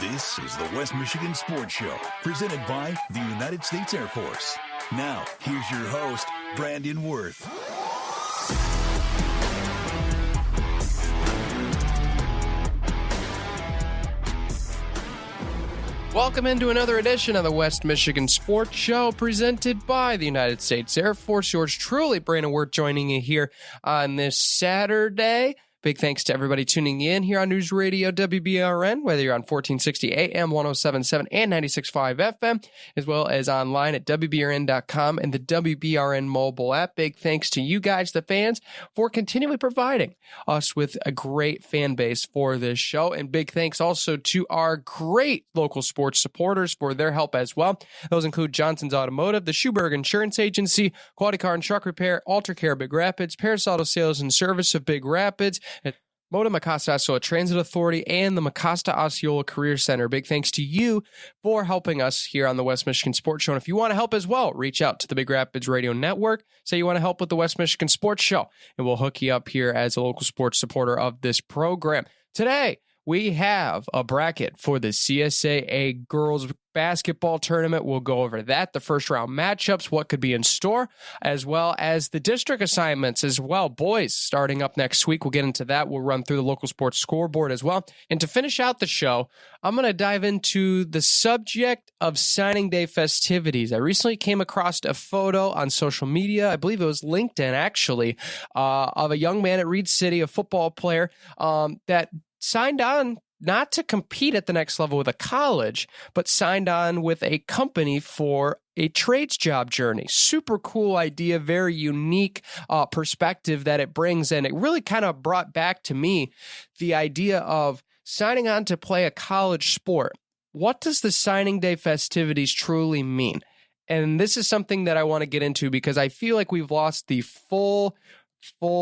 This is the West Michigan Sports Show, presented by the United States Air Force. Now, here's your host, Brandon Wirth. Welcome into another edition of the West Michigan Sports Show, presented by the United States Air Force. Yours truly, Brandon Wirth, joining you here on this Saturday. Big thanks to everybody tuning in here on News Radio WBRN, whether you're on 1460 AM, 107.7, and 96.5 FM, as well as online at WBRN.com and the WBRN mobile app. Big thanks to you guys, the fans, for continually providing us with a great fan base for this show. And big thanks also to our great local sports supporters for their help as well. Those include Johnson's Automotive, the Schuberg Insurance Agency, Quality Car and Truck Repair, Alter Care Big Rapids, Paris Auto Sales and Service of Big Rapids, Moda Mecosta Osceola Transit Authority, and the Mecosta Osceola Career Center. Big thanks to you for helping us here on the West Michigan Sports Show. And if you want to help as well, reach out to the Big Rapids Radio Network. Say you want to help with the West Michigan Sports Show, and we'll hook you up here as a local sports supporter of this program. Today, we have a bracket for the CSAA girls basketball tournament. We'll go over that, the first round matchups, what could be in store, as well as the district assignments as well. Boys, starting up next week, we'll get into that. We'll run through the local sports scoreboard as well. And to finish out the show, I'm going to dive into the subject of signing day festivities. I recently came across a photo on social media, I believe it was LinkedIn actually, of a young man at Reed City, a football player, that signed on not to compete at the next level with a college, but signed on with a company for a trades job journey. Super cool idea, very unique perspective that it brings. And it really kind of brought back to me the idea of signing on to play a college sport. What does the signing day festivities truly mean? And this is something that I want to get into because I feel like we've lost the full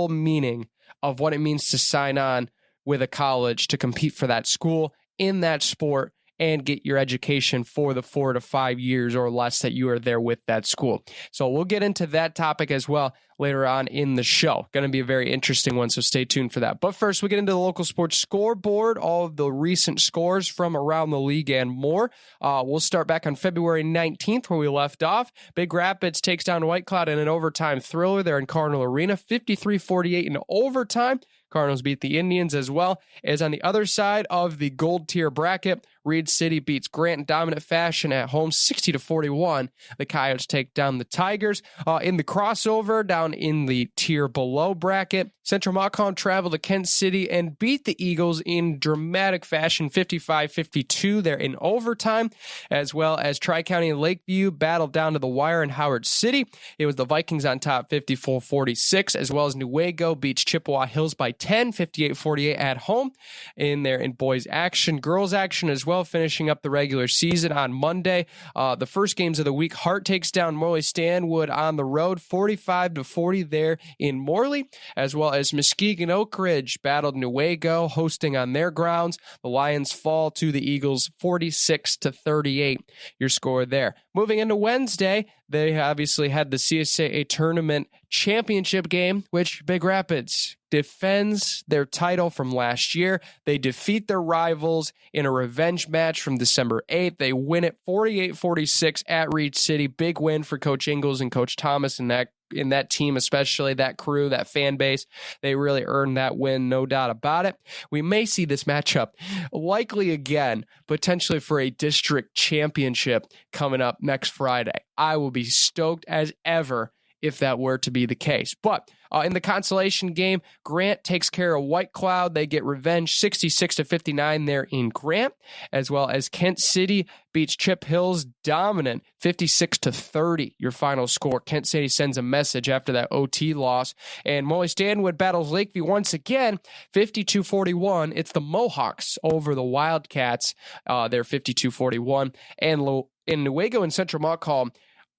meaning of what it means to sign on with a college to compete for that school in that sport and get your education for the 4 to 5 years or less that you are there with that school. So we'll get into that topic as well later on in the show. Going to be a very interesting one, so stay tuned for that. But first, we get into the local sports scoreboard, all of the recent scores from around the league and more. We'll start back on February 19th where we left off. Big Rapids takes down White Cloud in an overtime thriller there in Cardinal Arena, 53-48 in overtime. Cardinals beat the Indians as well as on the other side of the gold tier bracket. Reed City beats Grant in dominant fashion at home, 60-41. The Coyotes take down the Tigers. In the crossover, down in the tier below bracket, Central Montcalm traveled to Kent City and beat the Eagles in dramatic fashion, 55-52 there in overtime, as well as Tri-County and Lakeview battled down to the wire in Howard City. It was the Vikings on top, 54-46, as well as Newaygo beats Chippewa Hills by 10, 58-48 at home. In there in boys action, girls action as well, finishing up the regular season on Monday. The first games of the week, Hart takes down Morley Stanwood on the road, 45-40 there in Morley, as well as Muskegon Oak Ridge battled Newaygo, hosting on their grounds. The Lions fall to the Eagles, 46-38. Your score there. Moving into Wednesday, they obviously had the CSAA tournament championship game, which Big Rapids defends their title from last year. They defeat their rivals in a revenge match from December 8th. They win it 48-46 at Reed City. Big win for Coach Ingalls and Coach Thomas and that team, especially that crew, that fan base. They really earned that win, no doubt about it. We may see this matchup likely again, potentially for a district championship coming up next Friday. I will be stoked as ever if that were to be the case. But in the consolation game, Grant takes care of White Cloud. They get revenge 66-59 there in Grant, as well as Kent City beats Chip Hills dominant 56-30. Your final score. Kent City sends a message after that OT loss. And Morley Stanwood battles Lakeview once again, 52-41. It's the Mohawks over the Wildcats. They're 52-41. And in Newaygo and Central Montcalm,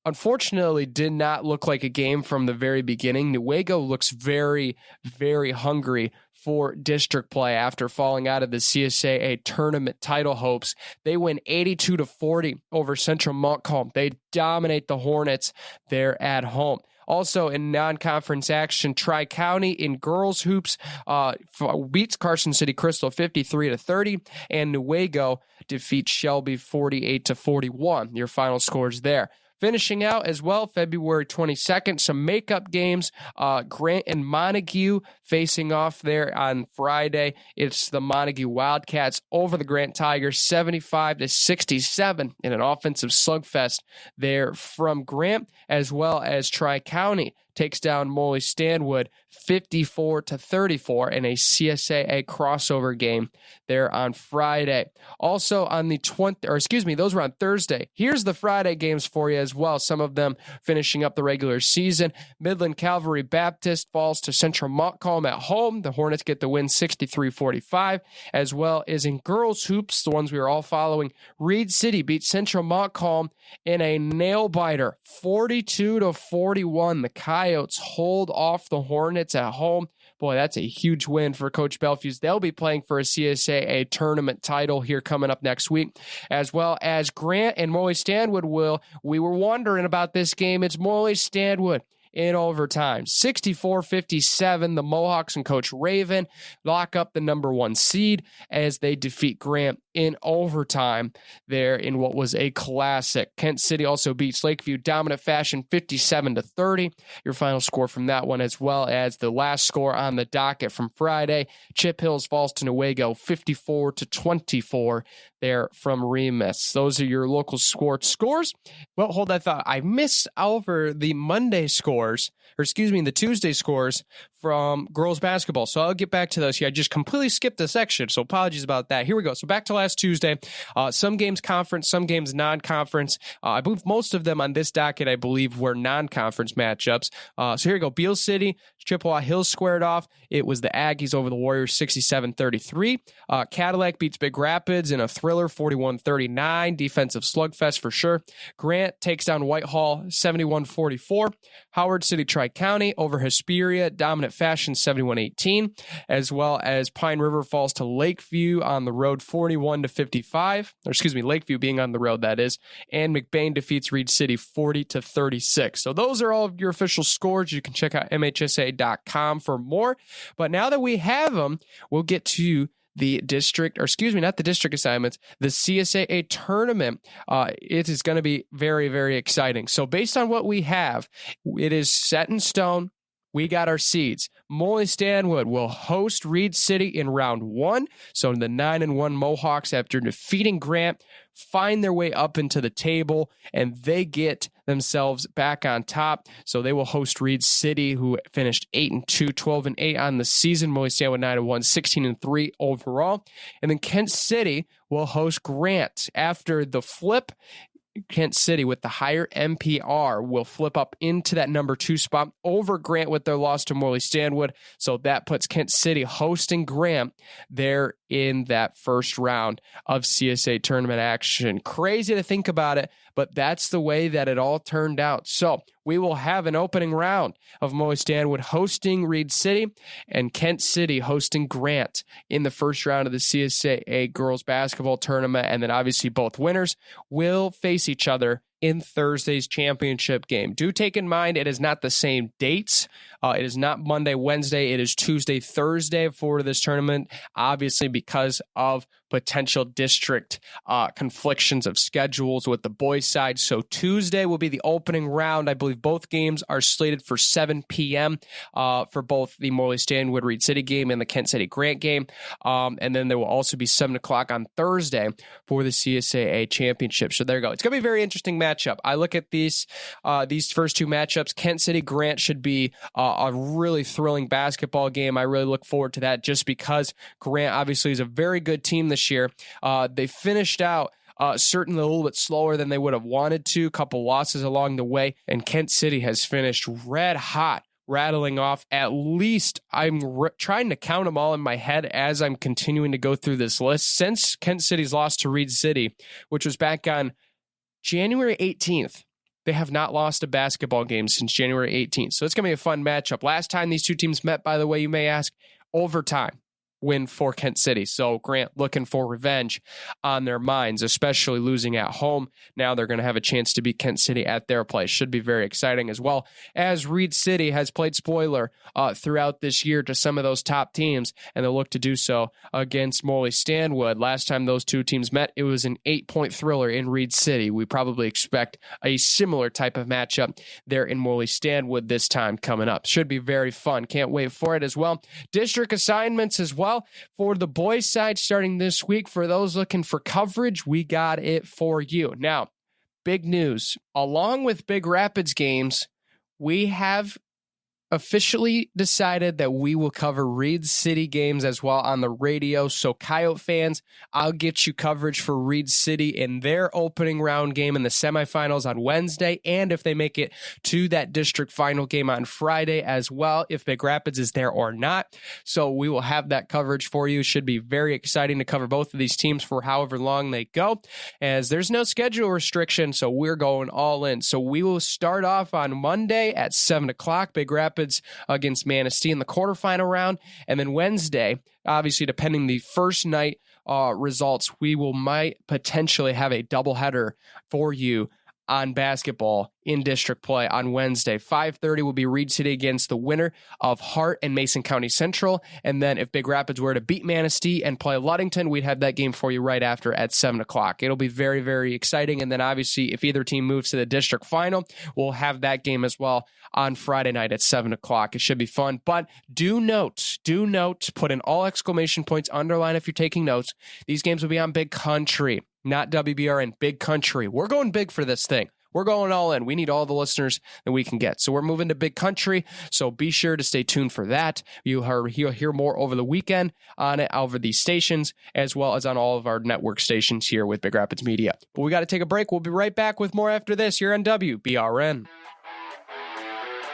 unfortunately, did not look like a game from the very beginning. Newaygo looks very, very hungry for district play after falling out of the CSAA tournament title hopes. They win 82-40 over Central Montcalm. They dominate the Hornets there at home. Also in non-conference action, Tri-County in girls hoops beats Carson City Crystal 53-30, and Newaygo defeats Shelby 48-41. Your final scores there. Finishing out as well, February 22nd, some makeup games. Grant and Montague facing off there on Friday. It's the Montague Wildcats over the Grant Tigers, 75-67 in an offensive slugfest there from Grant, as well as Tri-County takes down Molly Stanwood 54-34 in a CSAA crossover game there on Friday. Also on the those were on Thursday. Here's the Friday games for you as well. Some of them finishing up the regular season. Midland Calvary Baptist falls to Central Montcalm at home. The Hornets get the win 63-45, as well as in girls hoops, the ones we are all following. Reed City beats Central Montcalm in a nail biter 42-41. The Coyotes hold off the Hornets at home. Boy, that's a huge win for Coach Belfuse. They'll be playing for a CSAA tournament title here coming up next week, as well as Grant and Molly Stanwood will. We were wondering about this game. It's Molly Stanwood in overtime. 64-57, the Mohawks and Coach Raven lock up the number 1 seed as they defeat Grant in overtime there in what was a classic. Kent City also beats Lakeview dominant fashion 57-30. Your final score from that one, as well as the last score on the docket from Friday. Chip Hills falls to Newaygo 54-24 there from Remus. Those are your local sports scores. Well, hold that thought. I missed over the Monday scores, the Tuesday scores from girls basketball. So I'll get back to those here. I just completely skipped a section, so apologies about that. Here we go. So back to last Tuesday. Some games conference, some games non-conference. I believe most of them on this docket, I believe, were non-conference matchups. So here we go. Beale City, Chippewa Hills squared off. It was the Aggies over the Warriors 67-33. Cadillac beats Big Rapids in a thriller 41-39. Defensive slugfest for sure. Grant takes down Whitehall 71-44. Howard City Tri-County over Hesperia, dominant fashion 71-18, as well as Pine River falls to Lakeview on the road 41-55. Lakeview being on the road, that is. And McBain defeats Reed City 40-36. So those are all of your official scores. You can check out MHSA.com for more. But now that we have them, we'll get to the not the district assignments, the CSAA tournament. It is going to be very, very exciting. So based on what we have, it is set in stone. We got our seeds. Molly Stanwood will host Reed City in round 1. So the 9-1 Mohawks, after defeating Grant, find their way up into the table, and they get themselves back on top. So they will host Reed City, who finished 8-2, 12-8 on the season. Molly Stanwood 9-1, 16-3 overall. And then Kent City will host Grant. After the flip, Kent City with the higher MPR will flip up into that number 2 spot over Grant with their loss to Morley Stanwood. So that puts Kent City hosting Grant there in that first round of CSA tournament action. Crazy to think about it, but that's the way that it all turned out. So we will have an opening round of Molly Stanwood hosting Reed City and Kent City hosting Grant in the first round of the CSAA girls basketball tournament. And then obviously both winners will face each other in Thursday's championship game. Do take in mind, it is not the same dates. It is not Monday, Wednesday. It is Tuesday, Thursday for this tournament, obviously because of potential district conflictions of schedules with the boys' side. So Tuesday will be the opening round. I believe both games are slated for 7 p.m. For both the Morley Stanwood Reed City game and the Kent City Grant game. And then there will also be 7 o'clock on Thursday for the CSAA championship. So there you go. It's going to be a very interesting matchup. I look at these first 2 matchups. Kent City Grant should be a really thrilling basketball game. I really look forward to that just because Grant obviously is a very good team this year. They finished out certainly a little bit slower than they would have wanted to. A couple losses along the way, and Kent City has finished red hot, rattling off at least, I'm trying to count them all in my head as I'm continuing to go through this list. Since Kent City's loss to Reed City, which was back on January 18th, they have not lost a basketball game since January 18th. So it's going to be a fun matchup. Last time these two teams met, by the way, you may ask, overtime. win for Kent City. So Grant looking for revenge on their minds, especially losing at home. Now they're going to have a chance to beat Kent City at their place. Should be very exciting, as well as Reed City has played spoiler throughout this year to some of those top teams, and they'll look to do so against Morley Stanwood. Last time those two teams met, it was an 8-point thriller in Reed City. We probably expect a similar type of matchup there in Morley Stanwood this time coming up. Should be very fun. Can't wait for it as well. District assignments as well for the boys side starting this week. For those looking for coverage, we got it for you. Now, big news. Along with Big Rapids games, we have officially decided that we will cover Reed City games as well on the radio. So Coyote fans, I'll get you coverage for Reed City in their opening round game in the semifinals on Wednesday, and if they make it to that district final game on Friday as well, if Big Rapids is there or not. So we will have that coverage for you. Should be very exciting to cover both of these teams for however long they go, as there's no schedule restriction, so we're going all in. So we will start off on Monday at 7 o'clock, Big Rapids against Manistee in the quarterfinal round. And then Wednesday, obviously, depending the first night results, we might potentially have a doubleheader for you on basketball in district play on Wednesday. 5:30 will be Reed City against the winner of Hart and Mason County Central. And then if Big Rapids were to beat Manistee and play Ludington, we'd have that game for you right after at 7 o'clock. It'll be very, very exciting. And then obviously, if either team moves to the district final, we'll have that game as well on Friday night at 7 o'clock. It should be fun. But do note, put in all exclamation points, underline if you're taking notes. These games will be on Big Country, not WBRN, Big Country. We're going big for this thing. We're going all in. We need all the listeners that we can get. So we're moving to Big Country. So be sure to stay tuned for that. You'll hear more over the weekend on it, over these stations, as well as on all of our network stations here with Big Rapids Media. But we got to take a break. We'll be right back with more after this here on WBRN.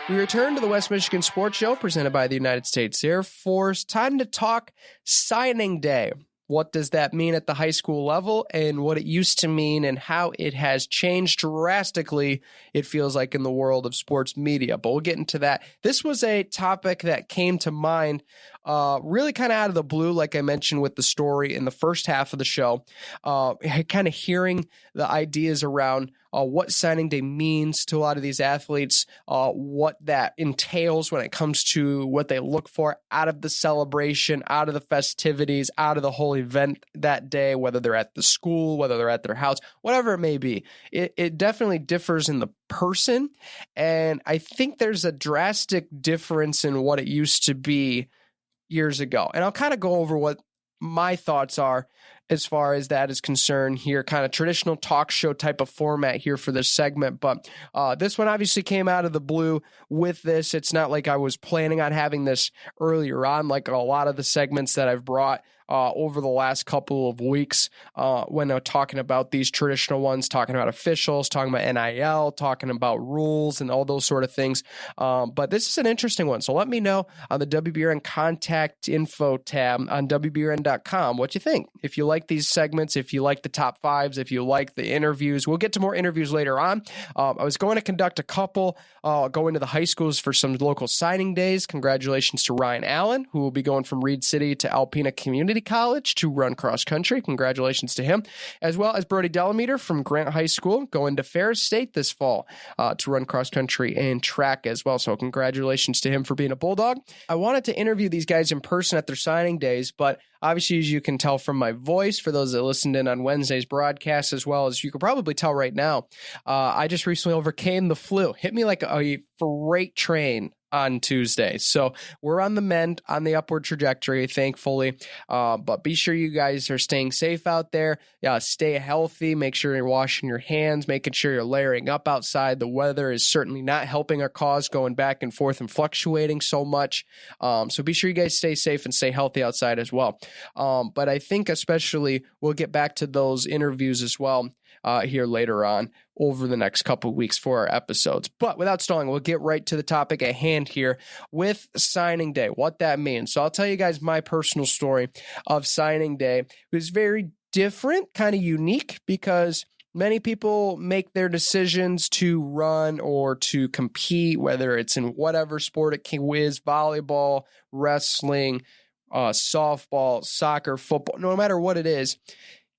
We return to the West Michigan Sports Show presented by the United States Air Force. Time to talk signing day. What does that mean at the high school level, and what it used to mean, and how it has changed drastically, it feels like, in the world of sports media. But we'll get into that. This was a topic that came to mind really kind of out of the blue, like I mentioned with the story in the first half of the show, kind of hearing the ideas around what signing day means to a lot of these athletes, what that entails when it comes to what they look for out of the celebration, out of the festivities, out of the whole event that day, whether they're at the school, whether they're at their house, whatever it may be. It definitely differs in the person, and I think there's a drastic difference in what it used to be years ago. And I'll kind of go over what my thoughts are as far as that is concerned here, kind of traditional talk show type of format here for this segment. But this one obviously came out of the blue with this. It's not like I was planning on having this earlier on, like a lot of the segments that I've brought over the last couple of weeks when I'm talking about these traditional ones, talking about officials, talking about NIL, talking about rules and all those sort of things. But this is an interesting one. So let me know on the WBRN contact info tab on WBRN.com what you think. If you like these segments, if you like the top fives, if you like the interviews, we'll get to more interviews later on. I was going to conduct a couple going to the high schools for some local signing days. Congratulations to Ryan Allen, who will be going from Reed City to Alpena Community College to run cross country. Congratulations to him, as well as Brody Delameter from Grant High School going to Ferris State this fall to run cross country and track as well. So congratulations to him for being a Bulldog. I wanted to interview these guys in person at their signing days, but obviously, as you can tell from my voice, for those that listened in on Wednesday's broadcast, as well as you could probably tell right now, I just recently overcame the flu. Hit me like a freight train on Tuesday. So we're on the mend, on the upward trajectory, thankfully. But be sure you guys are staying safe out there. Stay healthy. Make sure you're washing your hands, making sure you're layering up outside. The weather is certainly not helping our cause, going back and forth and fluctuating so much. So be sure you guys stay safe and stay healthy outside as well. But I think especially we'll get back to those interviews as well here later on over the next couple of weeks for our episodes. But without stalling, we'll get right to the topic at hand here with signing day, what that means. So I'll tell you guys my personal story of signing day. It was very different, kind of unique, because many people make their decisions to run or to compete, whether it's in whatever sport it is, volleyball, wrestling, softball, soccer, football, no matter what it is,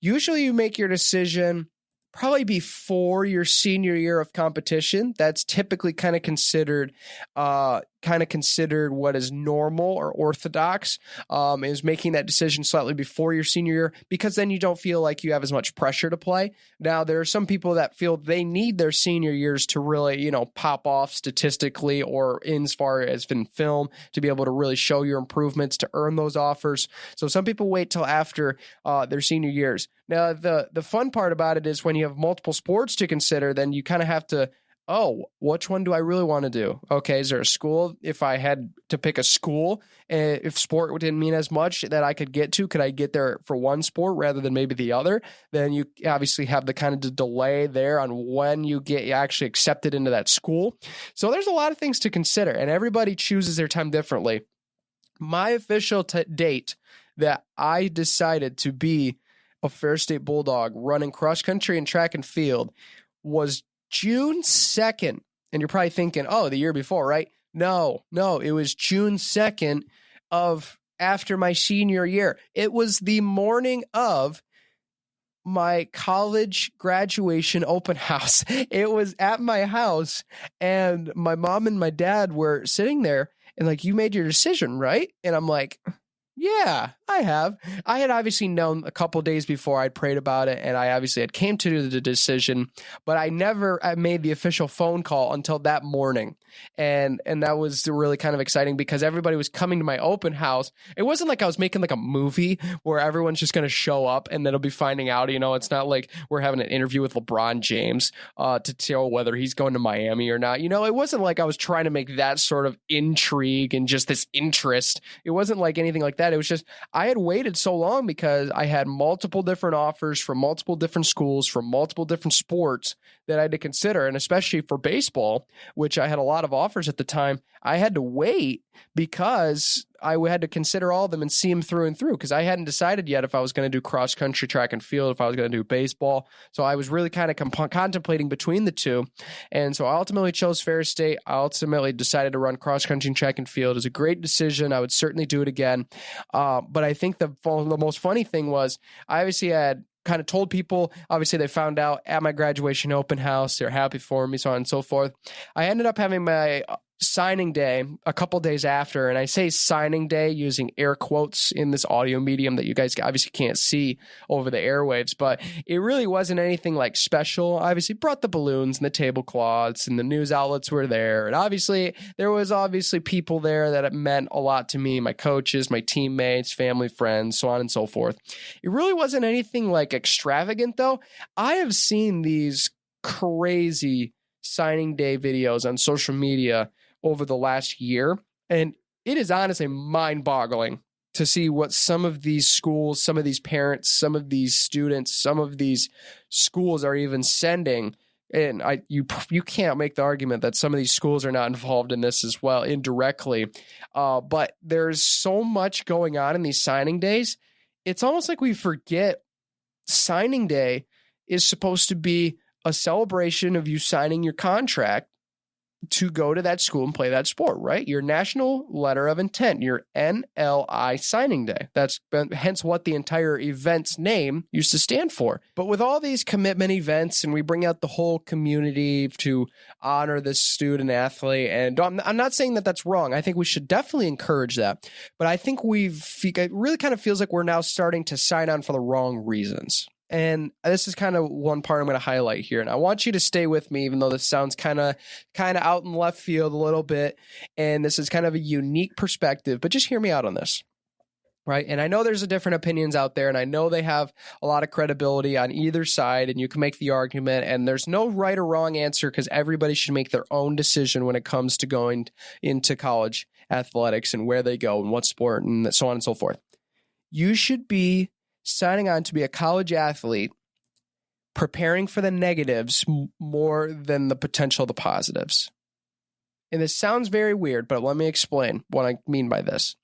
usually you make your decision probably before your senior year of competition. That's typically kind of considered what is normal or orthodox, is making that decision slightly before your senior year, because then you don't feel like you have as much pressure to play. Now, there are some people that feel they need their senior years to really, pop off statistically or in as far as in film to be able to really show your improvements to earn those offers. So some people wait till after their senior years. Now, the fun part about it is when you have multiple sports to consider, then you kind of have to, which one do I really want to do? Okay, is there a school? If I had to pick a school, if sport didn't mean as much that I could get to, could I get there for one sport rather than maybe the other? Then you obviously have the kind of delay there on when you get actually accepted into that school. So there's a lot of things to consider, and everybody chooses their time differently. My official date that I decided to be a Fair State Bulldog running cross country and track and field was June 2nd. And you're probably thinking, the year before, right? No, it was June 2nd of after my senior year. It was the morning of my college graduation open house. It was at my house, and my mom and my dad were sitting there and like, you made your decision, right? And I'm like, yeah, I have. I had obviously known a couple days before. I'd prayed about it, and I obviously had came to the decision, but I made the official phone call until that morning. And that was really kind of exciting because everybody was coming to my open house. It wasn't like I was making like a movie where everyone's just going to show up and then it'll be finding out, it's not like we're having an interview with LeBron James to tell whether he's going to Miami or not. It wasn't like I was trying to make that sort of intrigue and just this interest. It wasn't like anything like that. It was just, I had waited so long because I had multiple different offers from multiple different schools, from multiple different sports that I had to consider. And especially for baseball, which I had a lot of offers at the time, I had to wait because I had to consider all of them and see them through and through, because I hadn't decided yet if I was going to do cross country, track and field, if I was going to do baseball. So I was really kind of contemplating between the two. And so I ultimately chose Fair State. I ultimately decided to run cross country and track and field. It was a great decision. I would certainly do it again. But I think the most funny thing was I obviously had kind of told people, obviously they found out at my graduation open house, they're happy for me, so on and so forth. I ended up having my signing day a couple days after, and I say signing day using air quotes in this audio medium that you guys obviously can't see over the airwaves, but it really wasn't anything like special. I obviously brought the balloons and the tablecloths, and the news outlets were there, and obviously there was people there that it meant a lot to me, my coaches, my teammates, family, friends, so on and so forth. It really wasn't anything like extravagant though. I have seen these crazy signing day videos on social media over the last year, and it is honestly mind-boggling to see what some of these schools, some of these parents, some of these students, some of these schools are even sending. And you can't make the argument that some of these schools are not involved in this as well indirectly, but there's so much going on in these signing days. It's almost like we forget signing day is supposed to be a celebration of you signing your contract to go to that school and play that sport, right? Your national letter of intent, your NLI signing day. That's hence what the entire event's name used to stand for. But with all these commitment events, and we bring out the whole community to honor this student athlete, and I'm not saying that that's wrong. I think we should definitely encourage that. But I think it really kind of feels like we're now starting to sign on for the wrong reasons. And this is kind of one part I'm going to highlight here. And I want you to stay with me, even though this sounds kind of out in left field a little bit. And this is kind of a unique perspective, but just hear me out on this. Right. And I know there's different opinions out there, and I know they have a lot of credibility on either side, and you can make the argument, and there's no right or wrong answer because everybody should make their own decision when it comes to going into college athletics and where they go and what sport and so on and so forth. You should be signing on to be a college athlete, preparing for the negatives more than the potential of the positives. And this sounds very weird, but let me explain what I mean by this.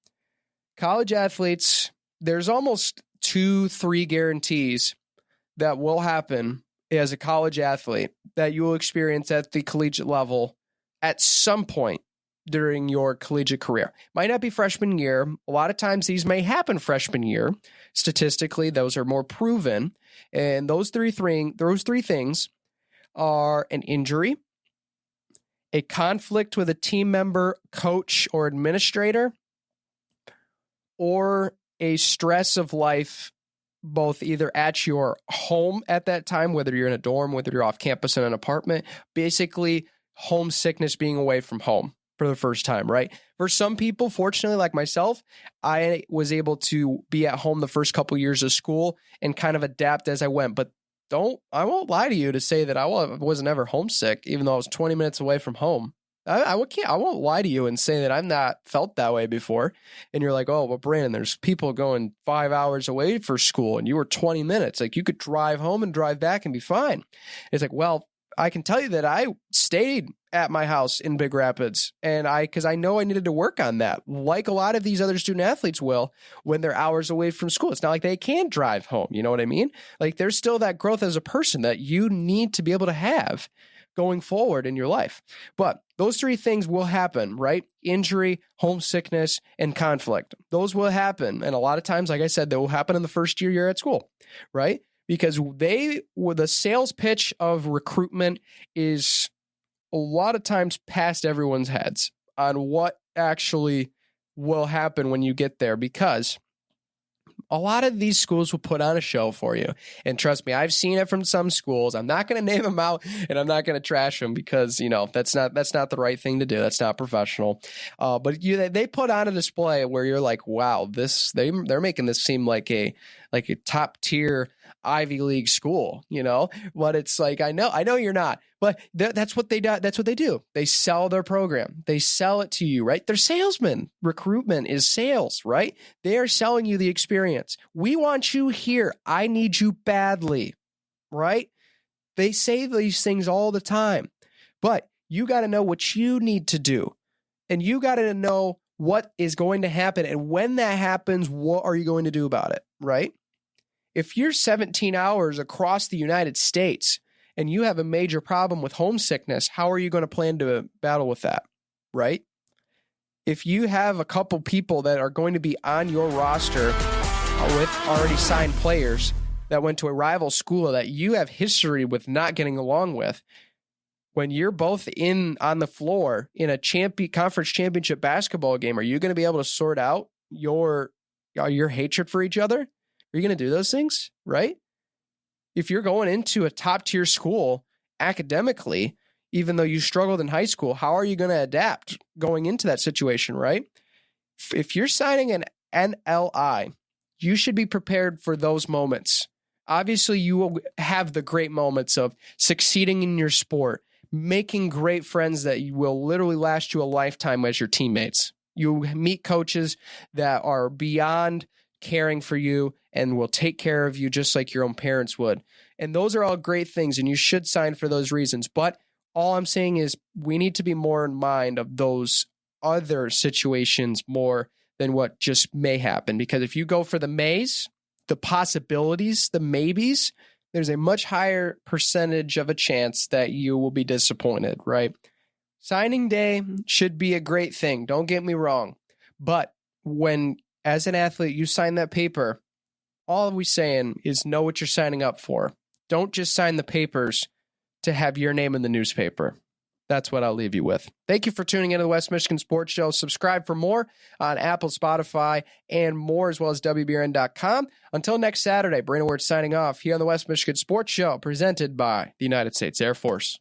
College athletes, there's almost 2-3 guarantees that will happen as a college athlete that you will experience at the collegiate level at some point during your collegiate career. Might not be freshman year. A lot of times these may happen freshman year. Statistically, those are more proven. And those three things are an injury, a conflict with a team member, coach, or administrator, or a stress of life, both either at your home at that time, whether you're in a dorm, whether you're off campus in an apartment, basically homesickness, being away from home for the first time, right? For some people, fortunately, like myself, I was able to be at home the first couple years of school and kind of adapt as I went. But I won't lie to you to say that I wasn't ever homesick, even though I was 20 minutes away from home. I won't lie to you and say that I've not felt that way before. And you're like, oh, well, Brandon, there's people going 5 hours away for school and you were 20 minutes. Like, you could drive home and drive back and be fine. It's like, well, I can tell you that I stayed at my house in Big Rapids, and because I know I needed to work on that, like a lot of these other student athletes will when they're hours away from school. It's not like they can't drive home. You know what I mean? Like, there's still that growth as a person that you need to be able to have going forward in your life. But those three things will happen, right? Injury, homesickness, and conflict. Those will happen. And a lot of times, like I said, they will happen in the first year you're at school, right? Because the sales pitch of recruitment is a lot of times past everyone's heads on what actually will happen when you get there, because a lot of these schools will put on a show for you. And trust me, I've seen it from some schools. I'm not going to name them out, and I'm not going to trash them because, that's not the right thing to do. That's not professional. But they put on a display where you're like, wow, they're making this seem like a top tier Ivy League school, but it's like, I know you're not, but that's what they do. That's what they do. They sell their program. They sell it to you, right? They're salesmen. Recruitment is sales, right? They are selling you the experience. We want you here. I need you badly, right? They say these things all the time, but you got to know what you need to do, and you got to know what is going to happen. And when that happens, what are you going to do about it, right? If you're 17 hours across the United States and you have a major problem with homesickness, how are you going to plan to battle with that, right? If you have a couple people that are going to be on your roster with already signed players that went to a rival school that you have history with not getting along with, when you're both on the floor in a conference championship basketball game, are you going to be able to sort out your hatred for each other? Are you going to do those things, right? If you're going into a top-tier school academically, even though you struggled in high school, how are you going to adapt going into that situation, right? If you're signing an NLI, you should be prepared for those moments. Obviously, you will have the great moments of succeeding in your sport, making great friends that will literally last you a lifetime as your teammates. You meet coaches that are beyond caring for you and will take care of you just like your own parents would. And those are all great things, and you should sign for those reasons. But all I'm saying is we need to be more in mind of those other situations more than what just may happen. Because if you go for the mays, the possibilities, the maybes, there's a much higher percentage of a chance that you will be disappointed, right? Signing day should be a great thing. Don't get me wrong. But when, as an athlete, you sign that paper, all we're saying is know what you're signing up for. Don't just sign the papers to have your name in the newspaper. That's what I'll leave you with. Thank you for tuning into the West Michigan Sports Show. Subscribe for more on Apple, Spotify, and more, as well as WBRN.com. Until next Saturday, Brandon Wirth signing off here on the West Michigan Sports Show, presented by the United States Air Force.